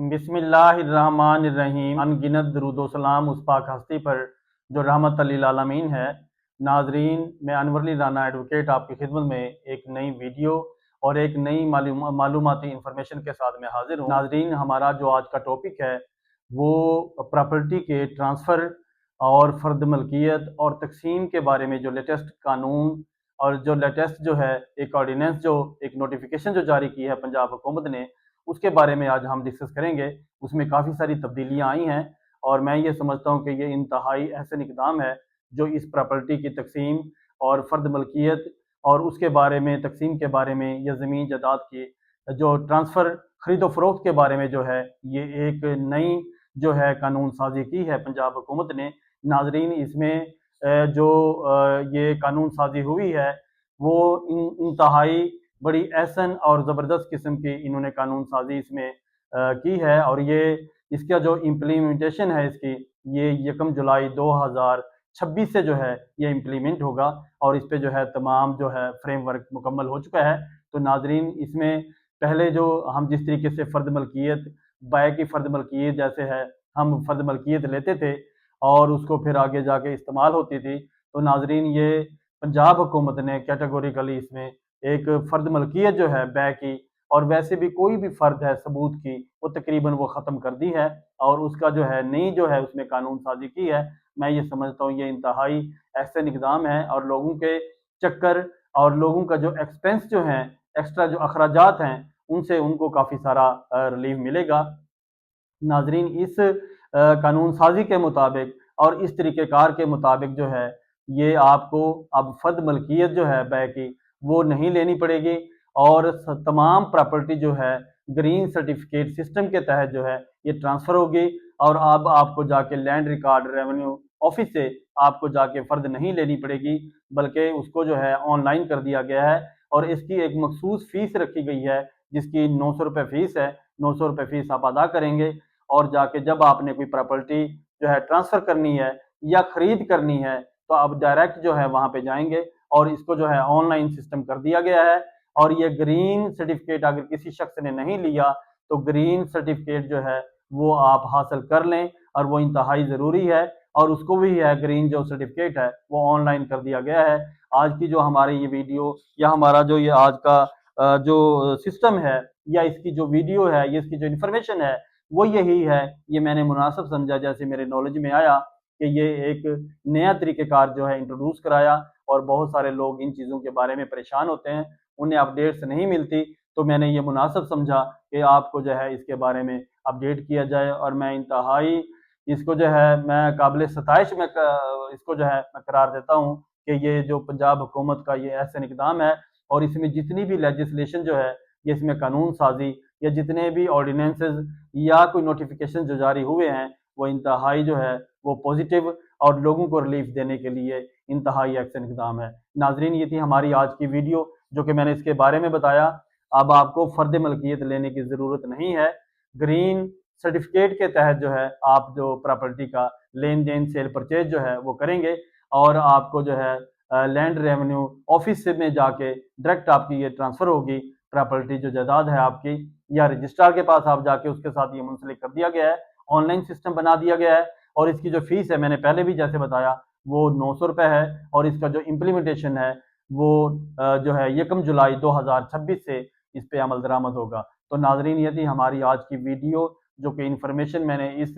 بسم اللہ الرحمن الرحیم۔ انگنت درود و سلام اس پاک ہستی پر جو رحمت للعالمین ہے۔ ناظرین، میں انور علی رانا ایڈوکیٹ آپ کی خدمت میں ایک نئی ویڈیو اور ایک نئی معلوماتی انفارمیشن کے ساتھ میں حاضر ہوں۔ ناظرین، ہمارا جو آج کا ٹاپک ہے وہ پراپرٹی کے ٹرانسفر اور فرد ملکیت اور تقسیم کے بارے میں جو لیٹسٹ قانون اور جو لیٹسٹ جو ہے ایک آرڈیننس جو ایک نوٹیفیکیشن جو جاری کی ہے پنجاب حکومت نے، اس کے بارے میں آج ہم ڈسکس کریں گے۔ اس میں کافی ساری تبدیلیاں آئی ہیں اور میں یہ سمجھتا ہوں کہ یہ انتہائی احسن اقدام ہے جو اس پراپرٹی کی تقسیم اور فرد ملکیت اور اس کے بارے میں تقسیم کے بارے میں یا زمین جائیداد کی جو ٹرانسفر خرید و فروخت کے بارے میں جو ہے یہ ایک نئی جو ہے قانون سازی کی ہے پنجاب حکومت نے۔ ناظرین، اس میں جو یہ قانون سازی ہوئی ہے وہ انتہائی بڑی احسن اور زبردست قسم کی انہوں نے قانون سازی اس میں کی ہے، اور یہ اس کا جو امپلیمنٹیشن ہے اس کی یہ 1 جولائی 2026 سے جو ہے یہ امپلیمنٹ ہوگا، اور اس پہ جو ہے تمام جو ہے فریم ورک مکمل ہو چکا ہے۔ تو ناظرین، اس میں پہلے جو ہم جس طریقے سے فرد ملکیت بائے کی فرد ملکیت جیسے ہے ہم فرد ملکیت لیتے تھے اور اس کو پھر آگے جا کے استعمال ہوتی تھی، تو ناظرین یہ پنجاب حکومت نے کیٹیگوریکلی اس میں ایک فرد ملکیت جو ہے بے کی اور ویسے بھی کوئی بھی فرد ہے ثبوت کی وہ تقریباً وہ ختم کر دی ہے، اور اس کا جو ہے نئی جو ہے اس میں قانون سازی کی ہے۔ میں یہ سمجھتا ہوں یہ انتہائی احسن اقدام ہے، اور لوگوں کے چکر اور لوگوں کا جو ایکسپنس جو ہیں ایکسٹرا جو اخراجات ہیں ان سے ان کو کافی سارا ریلیف ملے گا۔ ناظرین، اس قانون سازی کے مطابق اور اس طریقہ کار کے مطابق جو ہے یہ آپ کو اب فرد ملکیت جو ہے بے کی وہ نہیں لینی پڑے گی، اور تمام پراپرٹی جو ہے گرین سرٹیفکیٹ سسٹم کے تحت جو ہے یہ ٹرانسفر ہوگی، اور اب آپ کو جا کے لینڈ ریکارڈ ریونیو آفس سے آپ کو جا کے فرد نہیں لینی پڑے گی، بلکہ اس کو جو ہے آن لائن کر دیا گیا ہے، اور اس کی ایک مخصوص فیس رکھی گئی ہے جس کی 900 روپے فیس ہے۔ 900 روپے فیس آپ ادا کریں گے، اور جا کے جب آپ نے کوئی پراپرٹی جو ہے ٹرانسفر کرنی ہے یا خرید کرنی ہے تو آپ ڈائریکٹ جو ہے وہاں پہ جائیں گے، اور اس کو جو ہے آن لائن سسٹم کر دیا گیا ہے۔ اور یہ گرین سرٹیفکیٹ اگر کسی شخص نے نہیں لیا تو گرین سرٹیفکیٹ جو ہے وہ آپ حاصل کر لیں، اور وہ انتہائی ضروری ہے، اور اس کو بھی ہے گرین جو سرٹیفکیٹ ہے وہ آن لائن کر دیا گیا ہے۔ آج کی جو ہماری یہ ویڈیو یا ہمارا جو یہ آج کا جو سسٹم ہے یا اس کی جو ویڈیو ہے یا اس کی جو انفارمیشن ہے وہ یہی ہے، یہ میں نے مناسب سمجھا جیسے میرے نالج میں آیا کہ یہ ایک نیا طریقہ کار جو ہے انٹروڈیوس کرایا، اور بہت سارے لوگ ان چیزوں کے بارے میں پریشان ہوتے ہیں، انہیں اپڈیٹس نہیں ملتی، تو میں نے یہ مناسب سمجھا کہ آپ کو جو ہے اس کے بارے میں اپڈیٹ کیا جائے، اور میں انتہائی اس کو جو ہے میں قابل ستائش میں اس کو جو ہے میں قرار دیتا ہوں کہ یہ جو پنجاب حکومت کا یہ احسن اقدام ہے، اور اس میں جتنی بھی لیجسلیشن جو ہے یہ اس میں قانون سازی یا جتنے بھی آرڈیننسز یا کوئی نوٹیفیکیشن جو جاری ہوئے ہیں وہ انتہائی جو ہے وہ پوزیٹیو اور لوگوں کو ریلیف دینے کے لیے انتہائی ایکشن اقدام ہے۔ ناظرین، یہ تھی ہماری آج کی ویڈیو جو کہ میں نے اس کے بارے میں بتایا۔ اب آپ کو فرد ملکیت لینے کی ضرورت نہیں ہے، گرین سرٹیفکیٹ کے تحت جو ہے آپ جو پراپرٹی کا لین دین سیل پرچیز جو ہے وہ کریں گے، اور آپ کو جو ہے لینڈ ریونیو آفس میں جا کے ڈائریکٹ آپ کی یہ ٹرانسفر ہوگی پراپرٹی جو جائیداد ہے آپ کی، یا رجسٹرار کے پاس آپ جا کے اس کے ساتھ یہ منسلک کر دیا گیا ہے، آن لائن سسٹم بنا دیا گیا ہے، اور اس کی جو فیس ہے میں نے پہلے بھی جیسے بتایا وہ 900 روپے ہے، اور اس کا جو امپلیمنٹیشن ہے وہ جو ہے 1 جولائی 2026 سے اس پہ عمل درآمد ہوگا۔ تو ناظرین، یہ تھی ہماری آج کی ویڈیو جو کہ انفارمیشن میں نے اس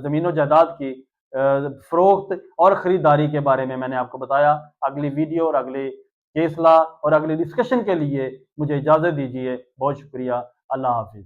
زمین و جائیداد کی فروخت اور خریداری کے بارے میں نے آپ کو بتایا۔ اگلی ویڈیو اور اگلے کیس لا اور اگلی ڈسکشن کے لیے مجھے اجازت دیجیے۔ بہت شکریہ۔ اللہ حافظ۔